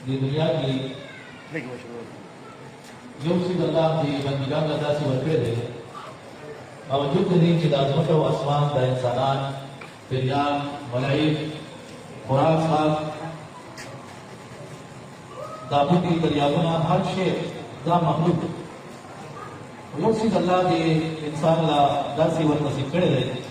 di dunia ini jauh si Allah di bangkang ada si berbeda. Awujud ini kita azmat wa asman dan insanan, firyan, malaik, khurafat, dabuti teriyaguna har shay da makhluk. Jauh si Allah di insan la da si nasib kare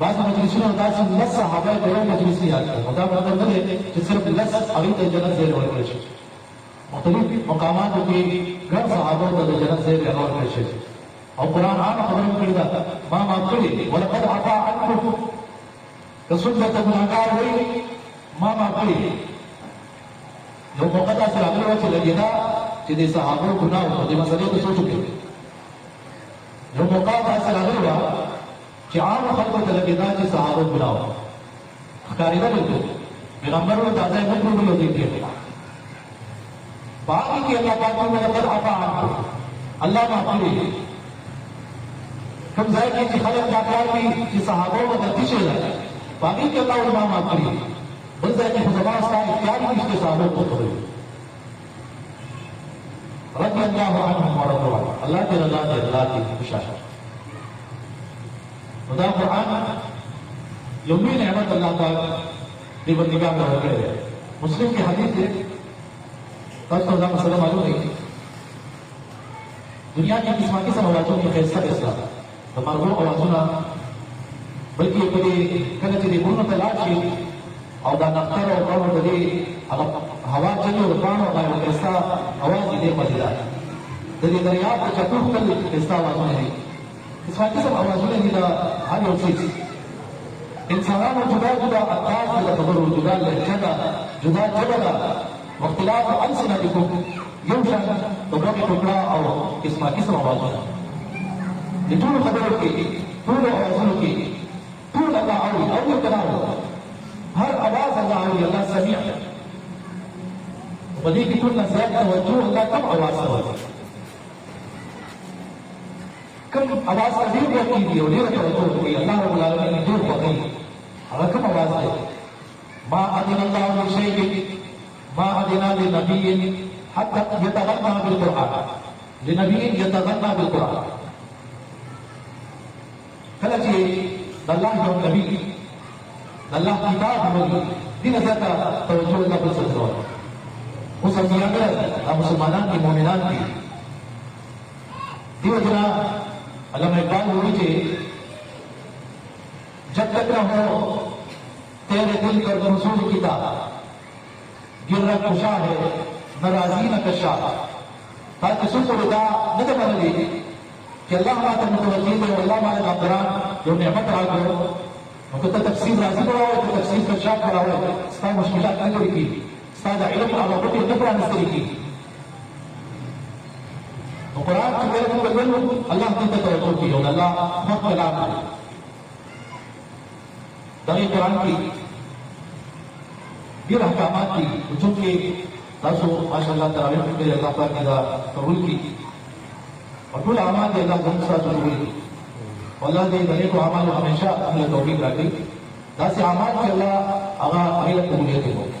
بعض مجلسونه داسې لس صحابه په you مجلس کې یاد کړل. دا مطلب نه دی چې صرف لس هغوی ته جنت ځای ورکړل شي. مختلف مقاماتو کې ګڼ صحابو ته د جنت ځای ورکړل شي. او قرآن عام خبره کړې ده ما معاف کړي ولقد عفا عنکم که څوک درته ګناهګار وایي ما معاف کړي. یو موقع داسې راغلی وه چې لګېده چې د صحابو ګناه وکړو. دې مسلې ته سوچ وکړئ. یو موقع داسې راغلی وه چې عام خلکو ته لګېده چې صحابو ګناه وکړو. ښکارېدل ورته پیغمبر ورته دا ځای نه پرېښودلو دې کې باقي کې الله پاک وایي ولقد عفا عنکم الله معاف کړي. کوم ځای کې چې خلک دا کار کوي چې صحابو به غلطي شوې ده باقي کې الله ورته معاف کړي. بل ځای کې خو زما ستا اختیار نشته صحابو ته خبرې رضي الله عنهم ورضوا عنه الله دې رضا دې الله دې خوشاله. نو دا قرآن یو لوی نعمت الله پاک دې بندګانو ته ورکړی دی. مسلم کې حدیث دی تاسو ته دا مسله معلوم دی دنیا کې قسمه قسم اوازونه ښایسته ښایسته د مرغو اوازونه بلکې په دې کله چې دې غرونو ته لاړ شي او دا نختر او پاڼو د دې هغه هوا چلي او پاڼو هغه یو ښایسته اواز دې ډېر مزېدار د دې دریاب د چتور تل ښایسته اوازونه دي. قسمه قسم اوازونه دي د هر یو څیز. انسانانو جدا جدا انداز د خبرو جدا لهجه ده جدا ژبه ده واختلاف السنتکم یو شان د غږ ټوکړه او قسمه قسم اوازونه د ټولو خبرو کې ټولو اوازونو کې ټول الله اوري او یو کلام هر اواز الله اوري الله سميع ده. په دې کې ټول نه زیات توجه الله کوم اواز ته ورکړي کوم اواز ته ډېر وکړي او ډېر توجه کوي الله رب العالمین ډېر خوښوي هغه کوم اواز دی. ما اذن الله لشيء ما اذن لنبي حتى يتغنى بالقرآن لنبي يتغنى بالقرآن. کله چې د الله یو نبی د الله کتاب ولري دې زیاته توجه الله بل څه کوي. اوس هغه مسلمانان دي مؤمنان دي دیو جنا علامہ اقبال وایي چې جب تک نہ ہو تیرے دل پر منصور کتاب گر خوشا ہے ناراضی نہ کشا تاکہ څوک دا نه ده منلي چې الله ماته متوجه دی او الله ماته غفران یو نعمت راکړو نو که ته تفسیر راځي راوړې ته تفسیر په شاک راوړې ستا مشکلات نه لري کېږي ستا د علم هغه پټې نه پرانستلي کېږي. نو قرآن چې کله موږ لولو الله دې ته توجه کوي او الله خوښ کلام دی. دغه قرآن کې ډېر احکامات دي چې تاسو ماشاءالله تراویح کې الله پاک دا قبول کړي اور ټول اعمال دې الله زموږ سره قبول کړي. والله دې د نیکو اعمالو همیشه موږ توفیق راکړي. داسې اعمال چې الله هغه هغې ته قبولیت وکړي.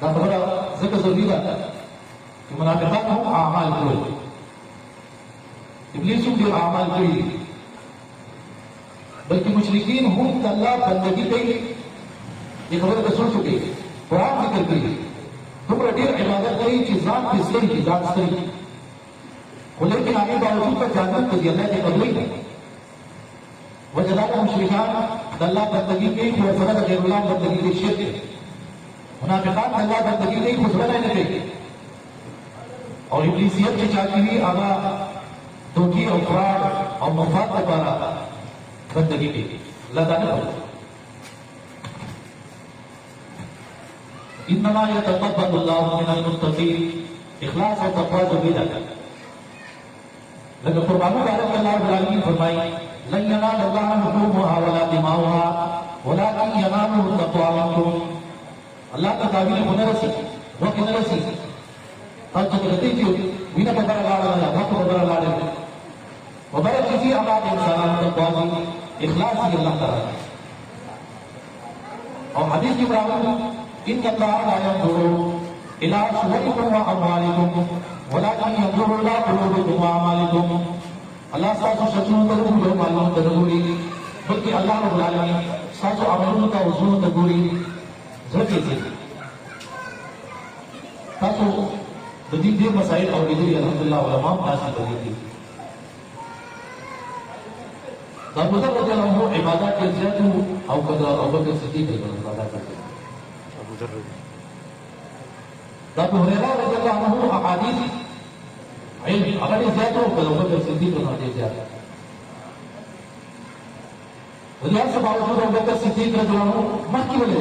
دا خبره ځکه ضروري ده چې منافقان هم اعمال کړي ابلیس هم ډېر اعمال کړي بلکې مشرکین هم د الله بندګي کوي. دې خبره ته سوچ وکړئ. قرآن ذکر کړي دومره ډېر عبادت کوي چې ځان پې ستړي کړي ځان ستړي کړي خو لیکن هغې باوجود په جنت ته ځي الله دې قبلوي نه. وجه دا ده مشرکان د الله بندګي کوي خو ورسره د غیر الله بندګي کوي شرک دی. منافقان د الله بندګي کوي خو زړه نه کوي او ابلیسیت چې چا کې وي هغه دوکي او فراډ او مفاد لپاره بندګي کوي. الله دا نه کوي. انما يتقبل الله من المتقين اخلاص او تقوا ضروري ده. لکه قربانو بارے میں اللہ رب العالمین فرمائی لن ينال الله لحومها ولا دماؤها ولكن يناله التقوى منكم. اللہ کا تعبیر ہونے رسی وقت نہ رسی تب تو کہتے کہ وینا پر بڑا لاڑا ہے وقت پر بڑا لاڑا ہے وبڑا چیزی ہمارے انسانان تقوی اخلاص ہی اللہ تعالی اور حدیث کی برابر ان اللہ لا ينظر الى صوركم واموالكم ولكن ينظر الى قلوبكم واعمالكم. اللہ ساتھ سچوں ته ګوري معلوم ته ګوري بلکې الله رب العالمین ساتھ عملونو ته وزنونو ته ګوري زړه کې. تاسو د دې ډېر مسائل اورېدلي الحمدلله علما تاسو ته دي Abu Dharr radhiyallahu anhu ibadat yang ziyatu atau kata Abu Bakar Siddiq ibadat itu. Abu Dharr. Abu Hurairah radhiyallahu anhu ahadith ilm ahadith ziyatu kata Abu Bakar Siddiq ahadith ziyatu. Lihat sebab itu Abu Bakar Siddiq radhiyallahu anhu maki boleh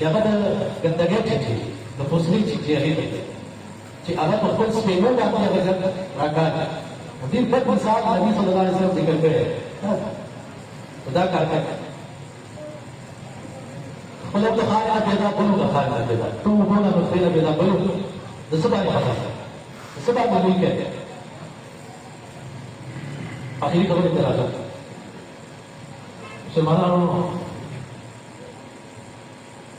Jangan ganda-ganda je, terpusri je hari ini. Ci alat berpun sepuluh yang dia kerja rakan. Mungkin ber saat Nabi Sallallahu Alaihi Wasallam zikir ke, sudah karkan. Kalau tu hari nak beda, belum tu hari nak beda. Tu mana nak beda belum. Sebab apa? Sebab belum ke. Akhirnya kalau kita rasa, semana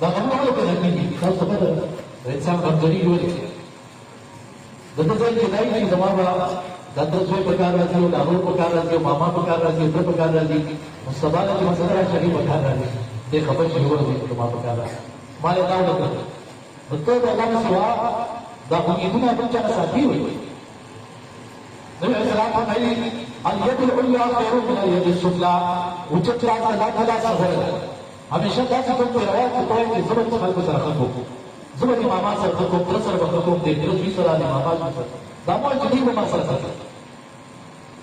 دا غمونه په ځای کې تاسو په انسان کمزوري جوړي دغه ځای کې دای چې زما با د دوی په کار راځي او د هغو په کار راځي او ماما په کار راځي او په کار راځي مستقبل کې مسله شریف په کار راځي دې خبر شي ورته په ما په کار راځي ما له دا وکړه ته د الله سوا دا امیدونه بل چا ساتي وي نبی اسلام فرمایي اليد العليا خير من اليد السفلى وجت راځه لا کلا سره همیشه تاسو ته روایت کوي چې زبر خلکو سره خلکو زبر امام سره خلکو پر سره خلکو دې درې سره امام سره دا مو چې دې ما سره سره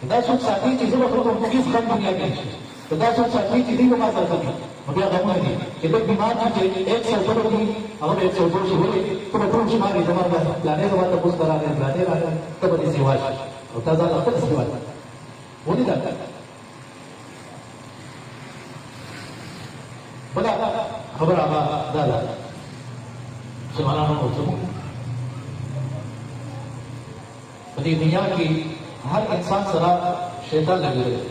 دا څو ساتي چې زبر خلکو مخکې خلک دنیا کې شي دا څو ساتي چې دې ما سره سره بیا دا مونږ دي چې د بیمار چې 100 زبر دي هغه 100 زبر شي ولې ته په ټول شماري زموږ پلانې زموږ ته پوښتنه راغله پلانې راغله ته به دې سیوا شي او تاسو دا خپل سیوا ولې دا بلا خبر آغا دادا سمانانو موسمو پدی دنیا کی ہر انسان سرا شیطان لگے رہے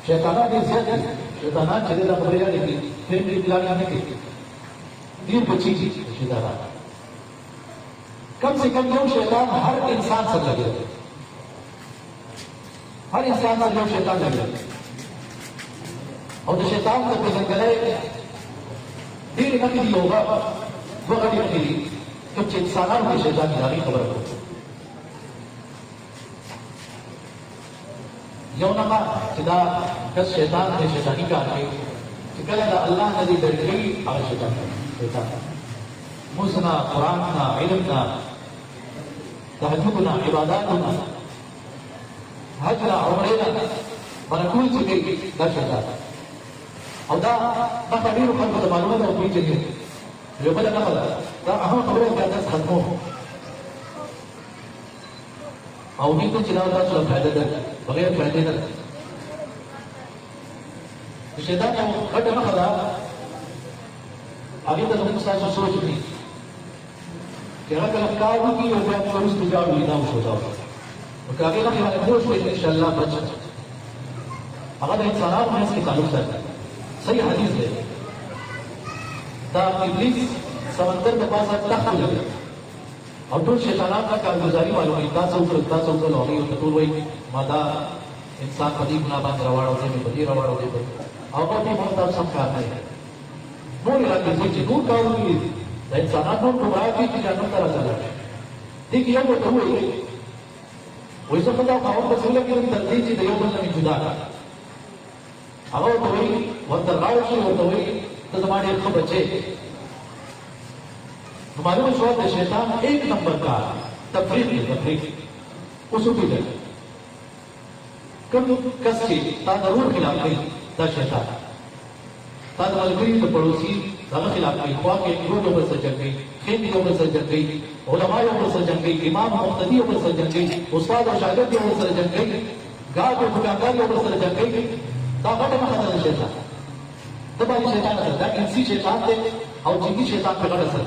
شیطانہ دی زیادہ شیطانہ چلے دا خبر یا لگی پھر میری پلانی آنے کی دیر بچی جی شیطانہ کم سے کم جو شیطان ہر انسان سر لگے رہے ہر انسان سر جو شیطان لگے رہے اور جو شیطان کو پسند کرے دیر نقلی ہوگا وہ غلی نقلی کچھ انسانوں کی شیطان کی داری خبر ہو یونما چدا کس شیطان کے شیطانی کا آنے چکل اللہ نبی درگئی آگا شیطان موسنا قرآننا علمنا تحجبنا عباداتنا حجنا عمرنا منکول چکے دا شیطان او دا ډیرو خلکو ته معلومه ده او پوهېږي یو بله نښه ده دا اهم خبره چې تاسو ختمو او امید ده چې دا تاسو له فایده ده بغیر فایدې نه ده د شیطان یو غټه نښه ده هغې ته زموږ ستاسو سوچ دي چې هغه کله کار وکړي او بیا وروسته ویاړو وي دا وشو دا وشو نو که هغې نښې باندې پوه شوې انشاءالله بچ هغه د انسانانو منځ کې تعلق ساتي صحیح حدیث ہے دا ابلیس سمندر کے پاس تخت لگے اور ټول شیطانات کا کارگزاری معلوم ہے تاسو وکړه او هغه ټول وایي ما دا انسان په دې ګناه باندې راوړو دې په دې راوړو دې او هغه په تاسو سم کار نه نور راځي چې نور کارونه د انسانانو ګمراه دي چې جنت ته راځي دې کې یو ته وایي وایي څه خدای خاور په سولې کې ترتیب چې د یو بل نه جدا هغه ته وایي ورته راوشي ورته وایي ته زما ډېر ښه بچې نو معلومه شوه د شیطان ایک نمبر کا تفریق اصول دی کوم کس چې تا ضرور خلاف کوي دا شیطان تا د ملګري د پړوسي دغه خلاف کوي خوا کې ټول یو بل سره جنګ کوي خویندې یو بل سره جنګ کوي علما یو بل سره جنګ کوي امام مقتدي یو بل سره جنګ کوي استاد او شاګرد یو بل سره جنګ کوي ګاډ او دکاندار یو بل سره جنګ کوي دا غټه نښه ده د شیطان د باندې شیطان اثر دا انسي شیطان دی او جنګي شیطان په غټ اثر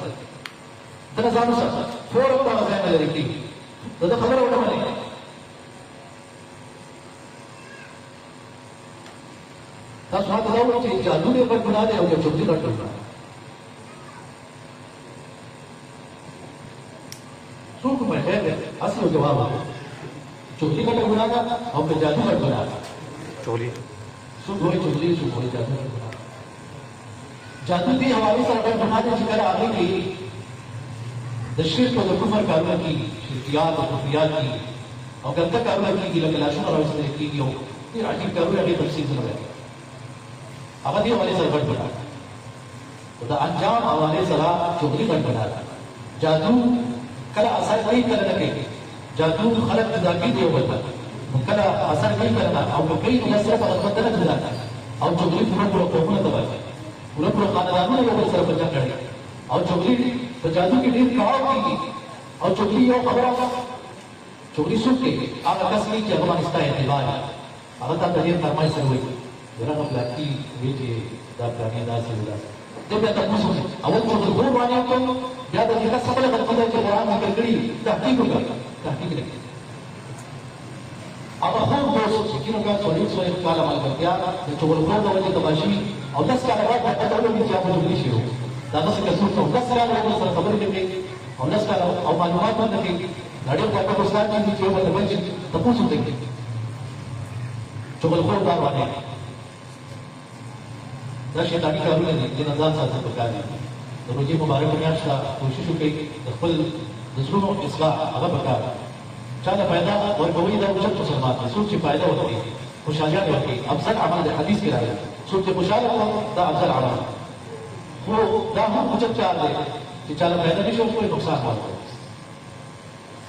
ته نه ځان وساته فوراً په هغه ځای نه لرې کېږي دا خبره ونه منې تاسو هغه دا وایي چې جادو یې غټ ګناه دی او که چوکۍ غټ ګناه څوک به خیر دی اصل جواب چوکۍ غټه ګناه ده او که جادو غټ ګناه ده چولی څوک وایي چوکۍ څوک وایي جادو جادو دې حوالې سره غټ ګناه دی چې کله هغې کې د شرک او د کفر کارونه کېږي شرکیات او کفریات کېږي او ګنده کارونه کېږي لکه لاسونه راویستل کېږي او ډېر عجیب کارونه هغې تفصیل سره راځي هغه دې حوالې سره غټ ګناه ده د انجام حوالې سره چوکۍ غټ ګناه ده جادو کله اثر کوي کله نه کوي جادو خلک جدا کېږي یو بل ته کله اثر کوي کله نه او که کوي نو صرف هغه بنده نه جدا کوي او چوکۍ پوره قومونه تباه کوي پوره خاندانونه یو بل سره په جنګ لړي او چوکۍ په جادو کې ډېر کړاو کېږي او چوکۍ یو خبره چوکۍ څوک کوي هغه کس کوي چې هغه باندې ستا اعتبار هغه تا ته ډېر فرمایش سره وایي یاره هغه پلاتي وایي چې دا پلانې داسې وي داسې دی بیا تپوس وکړي اول خو د ګور باندې وکړو بیا د دې کس خبره غلطي ده چې قرآن ذکر کړي تحقیق وکړه تحقیق نه کوي هغه خوب دوست چې کینو کال 40 کاله ملګرتیا د چغلخور د وجې تباه شوي او 10 کاله بعد پته ولګي چې هغه جوړې شوي دا څه کسو ته لس کاله ور سره خبرې کوي او لس کاله او معلومات ورته کوي نړۍ په تاسو استاد چې یو بل بل تاسو ته کوي چغل خور دا باندې دا شیطانی کارونه دي چې نظام ساتل پکار دي د روزي مبارک میاشت کوشش وکړي د خپل د زړونو اصلاح هغه پکار چا له پیدا ورکوي دا اوچت مسلمان دی څوک چې فائدہ ورکوي خوشحالي ورکوي افضل عمل د حدیث کې راځي څوک چې خوشاله دا افضل عمل خو دا هم اوچت کار دی چې چا له پیدا نشي ورکوي نقصان ورکوي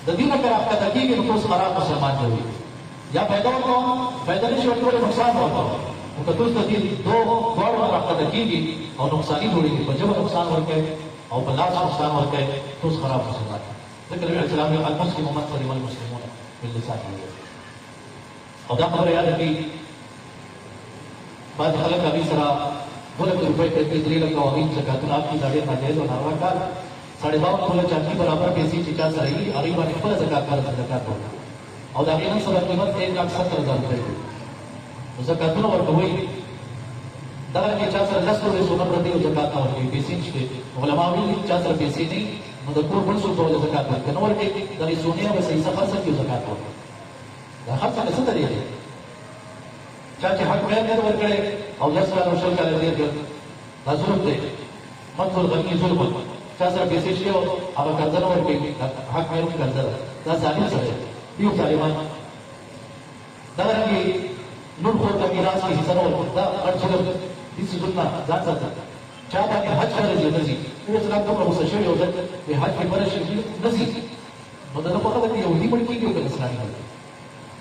د دې نه کار اخته کېږي نو اوس خراب مسلمان دی یا پیدا ورکوي پیدا نشي ورکوي نقصان ورکوي او که تاسو د دې دوه اخته کېږي او نقصان جوړيږي په جبر نقصان ورکوي او په لاس نقصان ورکوي اوس خراب مسلمان ذکر نبی اسلام نے المسلم من سلم المسلمون باللسان او دا خبر یاد کی بعد خلق ابھی سرا بولے روپے کے تیری لگا قوانین زکات آپ کی داڑھی ناجائز اور ناروا کار 52 بولے چاندی برابر پیسے چچا سرئی اری باندې خپل زکات کار زکات ورکړه او دا غیر سره قیمت 1,70,000 روپے زکاتونه ورکوي دا کې چا سره 10 روپے سونه پرتی زکات ورکوي پیسې نشته علماء ویلي چا سره پیسې نه نو د کور بل څه ډول زکات ورکړي نو ورته د سونیا به صحیح څخه څه کیو زکات ورکړي دا هر څه څه دی چا چې حق بیان نه ورکړي او لږ سره او شل کاله دی دا ظلم دی مطلب غنی ظلم چا سره پیسې شي او هغه قرض نه ورکړي حق بیان قرض دا ظالم سره دی ظالمان دا رنګي نور خو ته میراث کې حصہ نه ورکړي دا اړ څه دي څه ځنا ځان سره چا باندې حج فرض دی اوس لا کومه مسشر یو ځل په حج کې فرض شي نزي نو دا په هغه کې یو دی مړ کېږي او اسلامي دی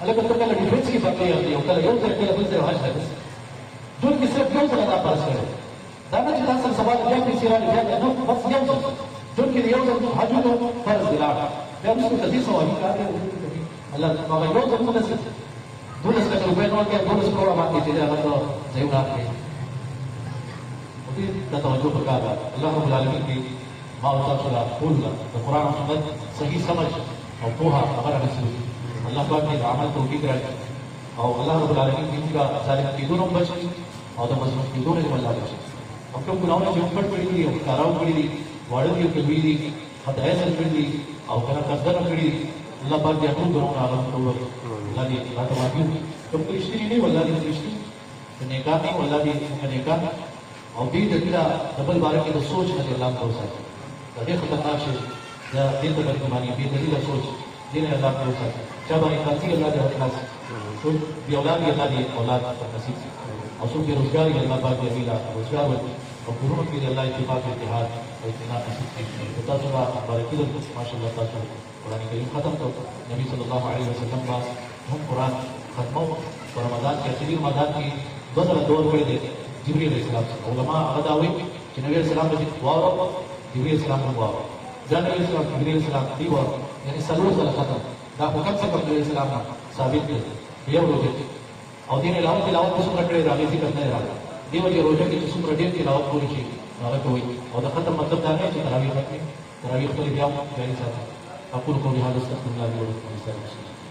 الګا ته کله ډیفنس کې باندې یو کله یو ځل کله بل ځای حج دی ټول کې صرف یو ځل دا فرض کړو دا نه چې تاسو سوال بیا په سیرانه بیا نو بس یو ځل ټول کې یو ځل حج نو فرض دی لا بیا موږ ته دې سوال کوي الله هغه یو ځل څه نسي دولس کله روپے نو کې دولس کروڑ باندې چې هغه ځای راځي دا توجه پکار ده الله رب العالمین کی ما او تاسو لا ټول د قران او سنت صحیح سمجھ او پوها خبره رسول الله پاک دې عمل توفیق راکړي او الله رب العالمین دې موږ ظالم کېدونو بچي او د مظلوم کېدونو دې الله بچي او کوم ګناونه چې موږ کړی دي او کاراو کړی دي واړو کې کړی دي خدای سره کړی دي او کله قصدر کړی دي الله پاک دې ټول ګناونه هغه ټول الله دې راته معافي کوم کښتري نه والله دې کښتري نیکان نه والله دې نیکان او دې د دبل باره کې د سوچ نه الله تعالی سره دا ډېر خطرناک شي دا دې ته باندې دې دلیل سوچ دې نه الله تعالی سره چا باندې خاصي الله دې خلاص ټول بیا اولاد یې الله دې اولاد نصیب او څو کې روزګار یې الله پاک دې ویلا روزګار او کورونو کې الله اتفاق اتحاد او اطمینان نصیب کړي تاسو ته بارکې دې ماشاءالله تاسو قرآن کریم ختم کړو نبی صلی الله علیه وسلم باندې هم قرآن ختمو په رمضان کې اخري رمضان کې 2002 کړی دی جبريل عليه السلام علماء غداوي چې نبی عليه السلام دې واو جبريل عليه السلام واو ځان عليه السلام جبريل عليه السلام دی واو یعنی سلور سره ختم دا حکم څخه نبی عليه السلام ثابت دی یو روزه او دین علاوه تلاوت څو کړي راغلي ذکر نه راغلی دیو چې روزه کې څو ډېر تلاوت کولی شي هغه کوي او دا ختم مطلب دا نه چې تراویح ختمي تراویح ته بیا جاری ساتي اقول قولي هذا استغفر الله لي ولكم